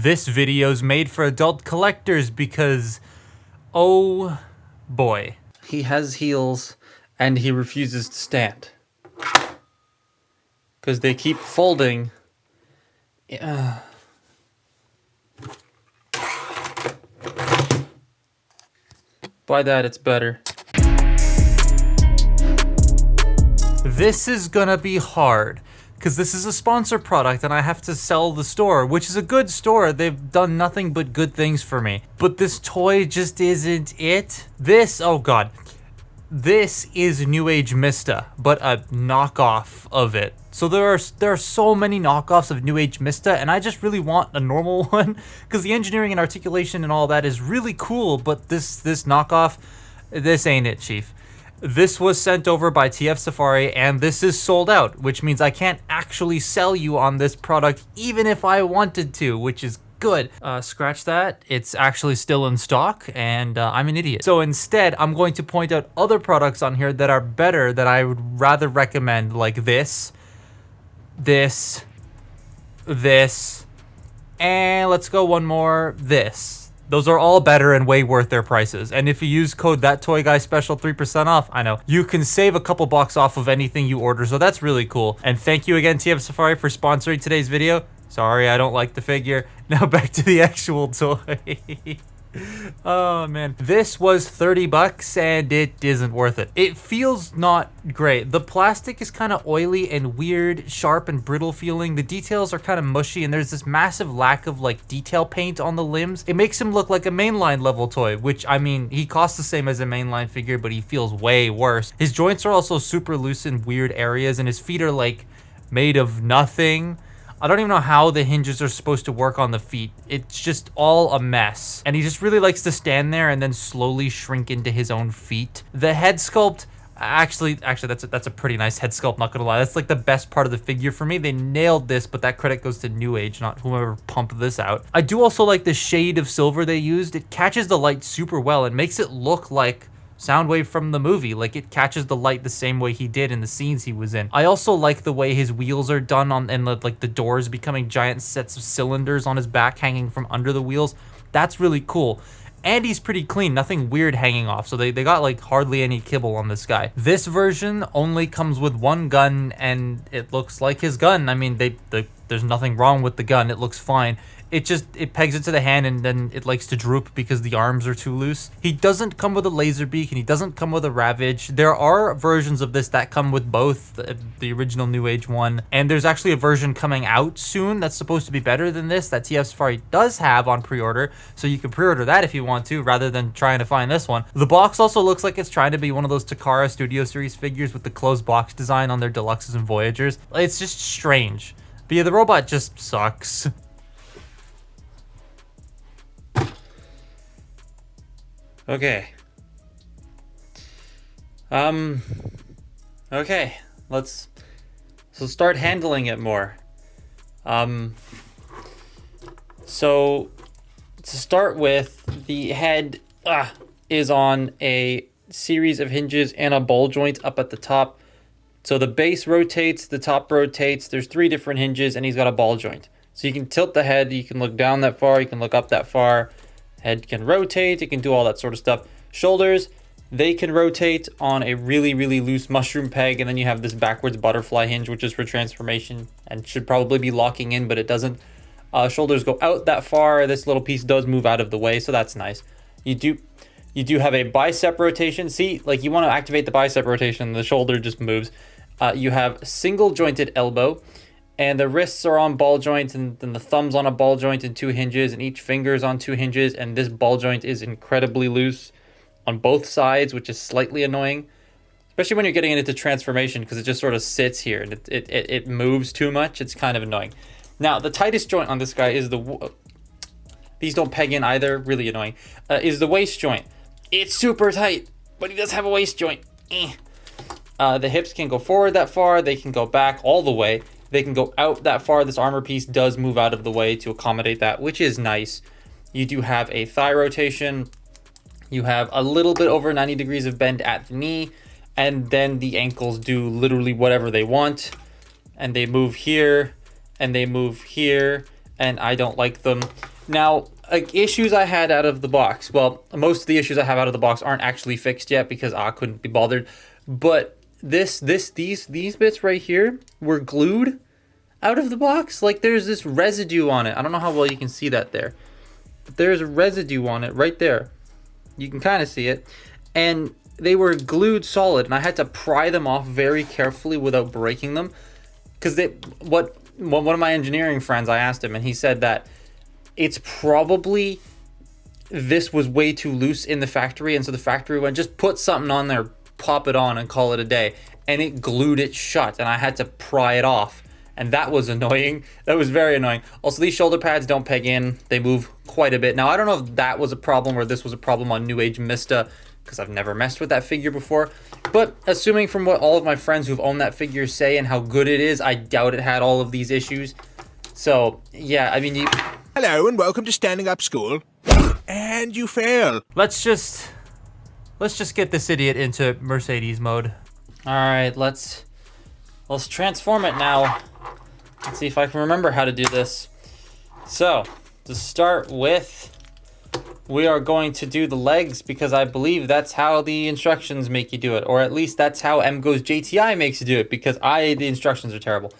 This video's made for adult collectors because, oh boy. He has heels and he refuses to stand. Because they keep folding. By that, it's better. This is gonna be hard, because this is a sponsor product and I have to sell the store, which is a good store. They've done nothing but good things for me. But this toy just isn't it. This, oh god. This is Newage Mista, but a knockoff of it. So there are so many knockoffs of Newage Mista, and I just really want a normal one, because the engineering and articulation and all that is really cool, but this knockoff, this ain't it, chief. This was sent over by TF Safari, and this is sold out, which means I can't actually sell you on this product even if I wanted to, which is good. Scratch that. It's actually still in stock, and I'm an idiot. So instead, I'm going to point out other products on here that are better that I would rather recommend, like this, and let's go one more, this. Those are all better and way worth their prices. And if you use code THATTOYGUYSPECIAL 3% off, I know, you can save a couple bucks off of anything you order, so that's really cool. And thank you again, TF Safari, for sponsoring today's video. Sorry, I don't like the figure. Now back to the actual toy. Oh man, this was 30 bucks and it isn't worth it. It feels not great. The plastic is kind of oily and weird, sharp and brittle feeling. The details are kind of mushy and there's this massive lack of like detail paint on the limbs. It makes him look like a mainline level toy, which I mean, he costs the same as a mainline figure, but he feels way worse. His joints are also super loose in weird areas and his feet are like made of nothing. I don't even know how the hinges are supposed to work on the feet. It's just all a mess. And he just really likes to stand there and then slowly shrink into his own feet. The head sculpt, actually that's a pretty nice head sculpt, not gonna lie. That's like the best part of the figure for me. They nailed this, but that credit goes to Newage, not whoever pumped this out. I do also like the shade of silver they used. It catches the light super well and makes it look like Soundwave from the movie, like it catches the light the same way he did in the scenes he was in. I also like the way his wheels are done on, and like the doors becoming giant sets of cylinders on his back hanging from under the wheels. That's really cool. And he's pretty clean, nothing weird hanging off, so they got like hardly any kibble on this guy. This version only comes with one gun and it looks like his gun. I mean, there's nothing wrong with the gun, it looks fine. It pegs it to the hand and then it likes to droop because the arms are too loose. He doesn't come with a laser beak and he doesn't come with a Ravage. There are versions of this that come with both, the original Newage one, and there's actually a version coming out soon that's supposed to be better than this that TF Safari does have on pre-order, so you can pre-order that if you want to rather than trying to find this one. The box also looks like it's trying to be one of those Takara Studio Series figures with the closed box design on their Deluxes and Voyagers. It's just strange. But yeah, the robot just sucks. Okay. Okay. Let's start handling it more. So to start with, the head is on a series of hinges and a ball joint up at the top. So the base rotates, the top rotates. There's 3 different hinges and he's got a ball joint. So you can tilt the head, you can look down that far, you can look up that far. Head can rotate, it can do all that sort of stuff. Shoulders, they can rotate on a really, really loose mushroom peg, and then you have this backwards butterfly hinge, which is for transformation and should probably be locking in, but it doesn't. Shoulders go out that far. This little piece does move out of the way, so that's nice. You do have a bicep rotation. See, like you want to activate the bicep rotation, the shoulder just moves. You have single jointed elbow. And the wrists are on ball joints, and then the thumb's on a ball joint and 2 hinges, and each finger's on 2 hinges, and this ball joint is incredibly loose on both sides, which is slightly annoying, especially when you're getting into transformation, because it just sort of sits here and it moves too much. It's kind of annoying. Now, the tightest joint on this guy is these don't peg in either, really annoying, is the waist joint. It's super tight, but he does have a waist joint. The hips can go forward that far, they can go back all the way. They can go out that far. This armor piece does move out of the way to accommodate that, which is nice. You do have a thigh rotation. You have a little bit over 90 degrees of bend at the knee, and then the ankles do literally whatever they want. And they move here, and they move here, and I don't like them. Now, like, issues I had out of the box. Well, most of the issues I have out of the box aren't actually fixed yet because I couldn't be bothered. But these bits right here were glued out of the box. Like, there's this residue on it. I don't know how well you can see that there. But there's residue on it right there. You can kind of see it. And they were glued solid, and I had to pry them off very carefully without breaking them. Because one of my engineering friends, I asked him, and he said that it's probably this was way too loose in the factory, and so the factory went, just put something on there, pop it on, and call it a day. And it glued it shut, and I had to pry it off. And that was annoying. That was very annoying. Also, these shoulder pads don't peg in. They move quite a bit. Now, I don't know if that was a problem or this was a problem on Newage Mista, because I've never messed with that figure before. But assuming from what all of my friends who've owned that figure say and how good it is, I doubt it had all of these issues. So, yeah, I mean... Hello and welcome to Standing Up School. And you fail. Let's just get this idiot into Mercedes mode. All right, let's transform it now. Let's see if I can remember how to do this. So, to start with, we are going to do the legs because I believe that's how the instructions make you do it. Or at least that's how MGo's JTI makes you do it, because the instructions are terrible.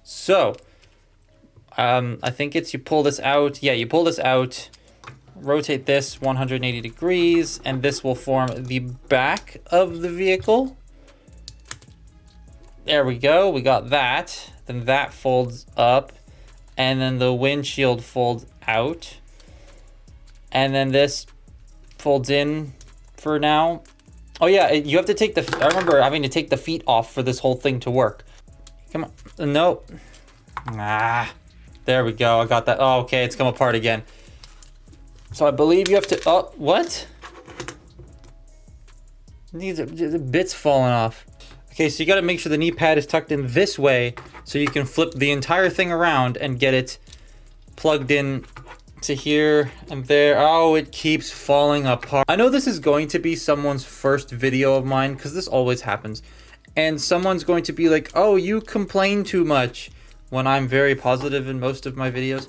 So, I think it's you pull this out. Yeah, you pull this out, rotate this 180 degrees, and this will form the back of the vehicle. There we go, we got that. Then that folds up, and then the windshield folds out. And then this folds in for now. Oh yeah, you have to take I remember having to take the feet off for this whole thing to work. Come on, no. There we go, I got that. Oh, okay, it's come apart again. So I believe you have to, oh, what? These are the bits falling off. Okay, so you gotta make sure the knee pad is tucked in this way so you can flip the entire thing around and get it plugged in to here and there. Oh, it keeps falling apart. I know this is going to be someone's first video of mine because this always happens. And someone's going to be like, oh, you complain too much, when I'm very positive in most of my videos.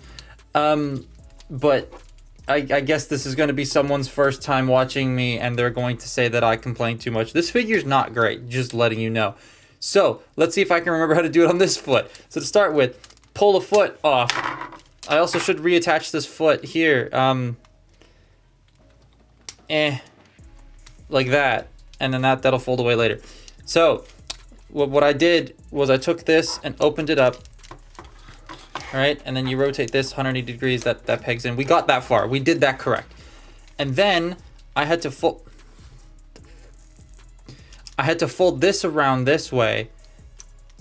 But I guess this is going to be someone's first time watching me and they're going to say that I complain too much. This figure's not great, just letting you know. So let's see if I can remember how to do it on this foot. So to start with, pull the foot off. I also should reattach this foot here. Like that. And then that'll fold away later. So what I did was I took this and opened it up. All right, and then you rotate this 180 degrees, that pegs in. We got that far, we did that correct. And then I had to fold this around this way,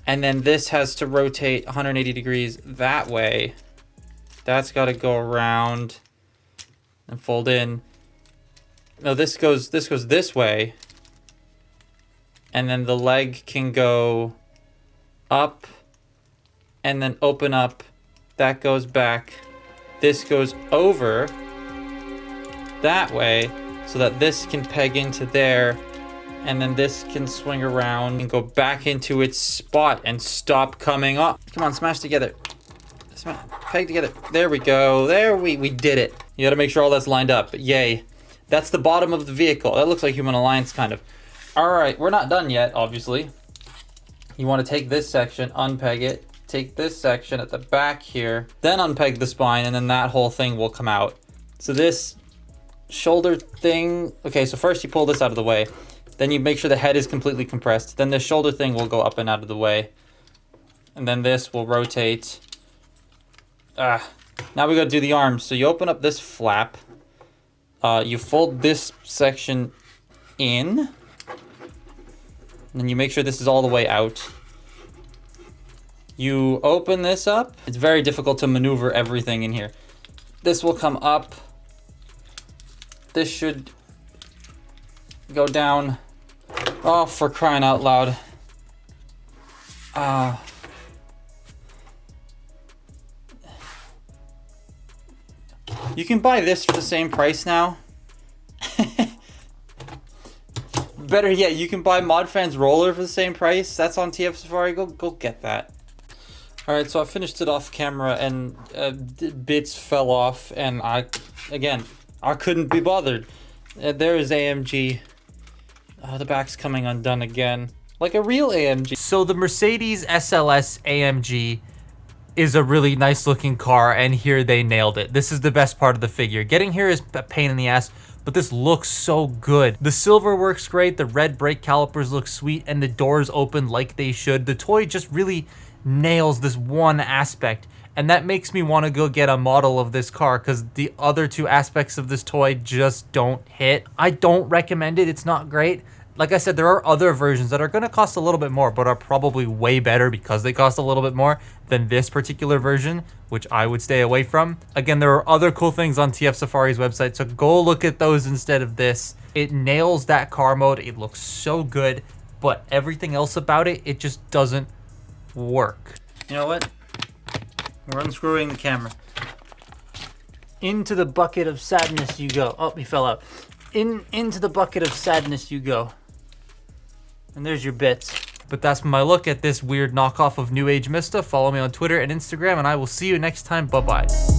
and then this has to rotate 180 degrees that way. That's gotta go around and fold in. No, this goes this way. And then the leg can go up and then open up. That goes back. This goes over that way so that this can peg into there, and then this can swing around and go back into its spot and stop coming up. Come on, smash together. Peg together. There we go. There we did it. You gotta make sure all that's lined up. Yay. That's the bottom of the vehicle. That looks like Human Alliance kind of. All right, we're not done yet, obviously. You want to take this section, unpeg it, take this section at the back here, then unpeg the spine, and then that whole thing will come out. So this shoulder thing, okay, so first you pull this out of the way, then you make sure the head is completely compressed, then the shoulder thing will go up and out of the way, and then this will rotate. Now we gotta do the arms. So you open up this flap, you fold this section in, and then you make sure this is all the way out. You open this up. It's very difficult to maneuver everything in here. This will come up. This should go down. Oh, for crying out loud. You can buy this for the same price now. Better yet, you can buy ModFan's roller for the same price. That's on TF Safari. Go get that. All right, so I finished it off camera and bits fell off, and I couldn't be bothered. There is AMG. The back's coming undone again, like a real AMG. So the Mercedes SLS AMG is a really nice looking car, and here they nailed it. This is the best part of the figure. Getting here is a pain in the ass, but this looks so good. The silver works great, the red brake calipers look sweet, and the doors open like they should. The toy just really nails this one aspect, and that makes me want to go get a model of this car, because the other two aspects of this toy just don't hit. I don't recommend it. It's not great. Like I said, there are other versions that are going to cost a little bit more, but are probably way better because they cost a little bit more than this particular version, which I would stay away from. Again, there are other cool things on TF Safari's website, so go look at those instead of this. It nails that car mode. It looks so good, but everything else about it, it just doesn't work. You know what? We're unscrewing the camera. Into the bucket of sadness you go. Oh, he fell out. Into the bucket of sadness you go. And there's your bits. But that's my look at this weird knockoff of Newage Mista. Follow me on Twitter and Instagram, and I will see you next time. Bye-bye.